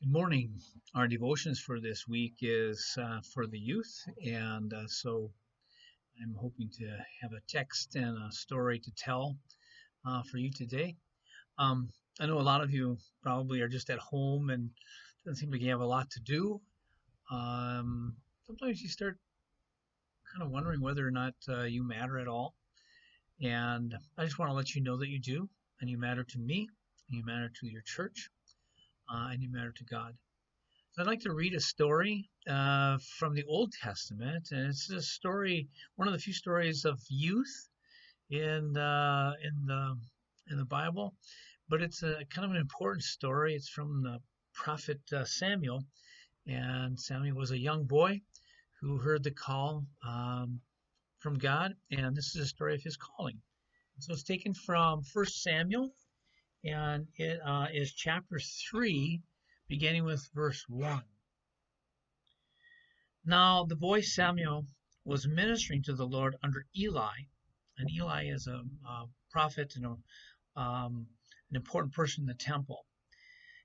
Good morning. Our devotions for this week is for the youth, and so I'm hoping to have a text and a story to tell for you today. Um, I know a lot of you probably are just at home and doesn't seem like you have a lot to do. Sometimes you start kind of wondering whether or not you matter at all, and I just want to let you know that you do, and you matter to me, and you matter to your church, and you matter to God. So I'd like to read a story from the Old Testament, and it's a story, one of the few stories of youth in the Bible, but it's a kind of an important story. It's from the prophet Samuel, and Samuel was a young boy who heard the call from God, and this is a story of his calling. So it's taken from First Samuel, and it is chapter 3, beginning with verse 1. Now the boy Samuel was ministering to the Lord under Eli, and Eli is a prophet and an important person in the temple.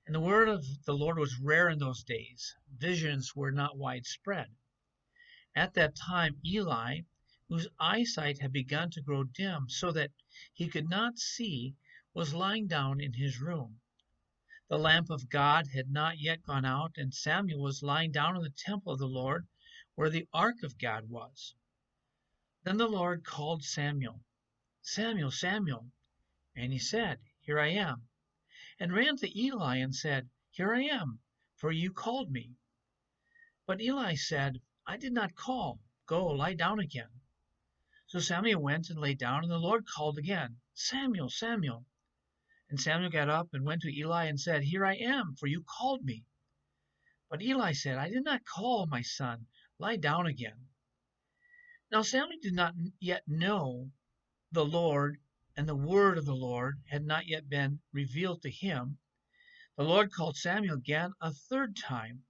And the word of the Lord was rare in those days. Visions were not widespread. At that time, Eli, whose eyesight had begun to grow dim so that he could not see, was lying down in his room. The lamp of God had not yet gone out, and Samuel was lying down in the temple of the Lord, where the ark of God was. Then the Lord called Samuel, Samuel, Samuel. And he said, Here I am. And ran to Eli and said, Here I am, for you called me. But Eli said, I did not call. Go, lie down again. So Samuel went and lay down, and the Lord called again, Samuel, Samuel. And Samuel got up and went to Eli and said, Here I am, for you called me. But Eli said, I did not call, my son. Lie down again. Now Samuel did not yet know the Lord, and the word of the Lord had not yet been revealed to him. The Lord called Samuel again a third time,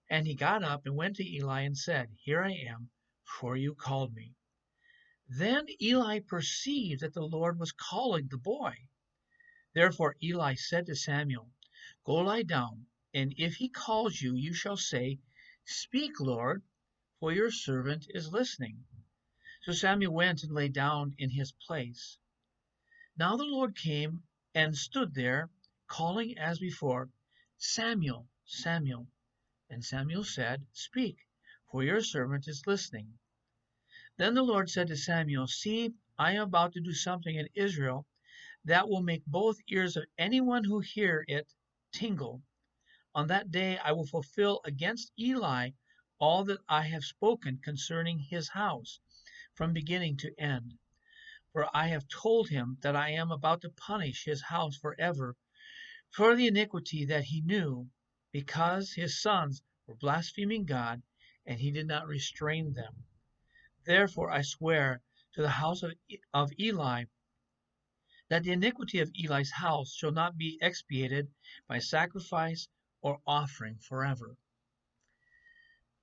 and he got up and went to Eli and said, Here I am, for you called me. Then Eli perceived that the Lord was calling the boy. Therefore Eli said to Samuel, Go lie down, and if he calls you, you shall say, Speak, Lord, for your servant is listening. So Samuel went and lay down in his place. Now the Lord came and stood there, calling as before, Samuel, Samuel. And Samuel said, Speak, for your servant is listening. Then the Lord said to Samuel, See, I am about to do something in Israel that will make both ears of anyone who hear it tingle. On that day I will fulfill against Eli all that I have spoken concerning his house, from beginning to end. For I have told him that I am about to punish his house forever for the iniquity that he knew, because his sons were blaspheming God, and he did not restrain them. Therefore I swear to the house of Eli that the iniquity of Eli's house shall not be expiated by sacrifice or offering forever.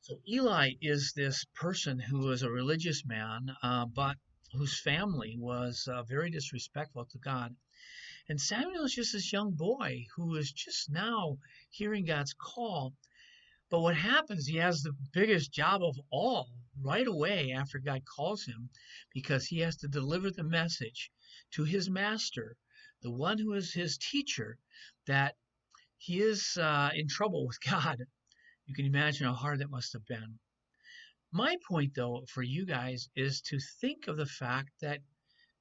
So Eli is this person who was a religious man, but whose family was very disrespectful to God. And Samuel is just this young boy who is just now hearing God's call. But what happens, he has the biggest job of all right away after God calls him, because he has to deliver the message to his master, the one who is his teacher, that he is in trouble with God. You can imagine how hard that must have been. My point, though, for you guys is to think of the fact that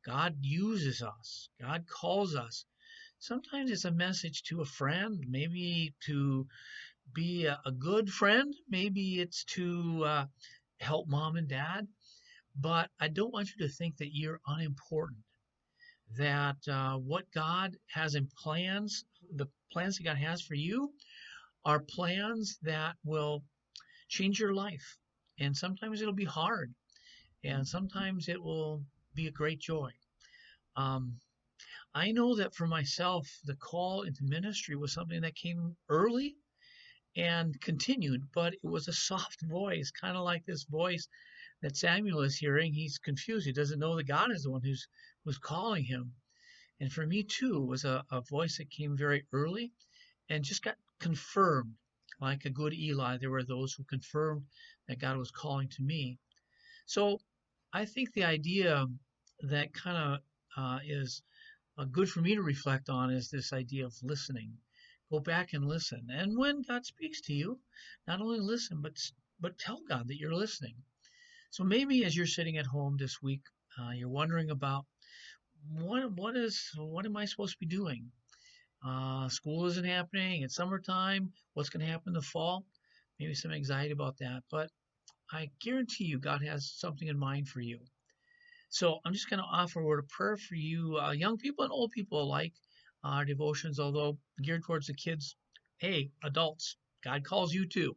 God uses us, God calls us. Sometimes it's a message to a friend, maybe to be a good friend, maybe it's to help mom and dad. But I don't want you to think that you're unimportant, that what God has in plans, the plans that God has for you, are plans that will change your life. And sometimes it'll be hard, and sometimes it will be a great joy. Um, I know that for myself, the call into ministry was something that came early and continued, but it was a soft voice, kind of like this voice that Samuel is hearing. He's confused. He doesn't know that God is the one who's calling him. And for me too, it was a voice that came very early and just got confirmed. Like a good Eli, there were those who confirmed that God was calling to me. So I think the idea that kind of is good for me to reflect on is this idea of listening. Go back and listen. And when God speaks to you, not only listen, but tell God that you're listening. So maybe as you're sitting at home this week, you're wondering about what am I supposed to be doing? School isn't happening. It's summertime. What's going to happen in the fall? Maybe some anxiety about that. But I guarantee you, God has something in mind for you. So I'm just going to offer a word of prayer for you, young people and old people alike. Our devotions, although geared towards the kids, hey, adults, God calls you too,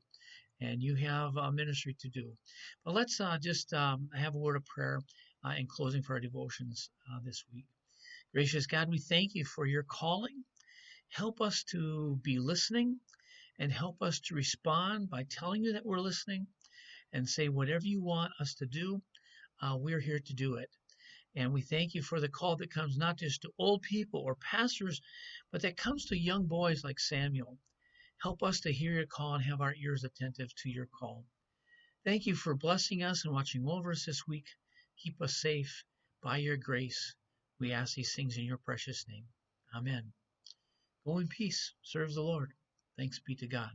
and you have a ministry to do. But let's just have a word of prayer in closing for our devotions this week. Gracious God, we thank you for your calling. Help us to be listening and help us to respond by telling you that we're listening and say whatever you want us to do, we're here to do it. And we thank you for the call that comes not just to old people or pastors, but that comes to young boys like Samuel. Help us to hear your call and have our ears attentive to your call. Thank you for blessing us and watching over us this week. Keep us safe by your grace. We ask these things in your precious name. Amen. Go in peace. Serve the Lord. Thanks be to God.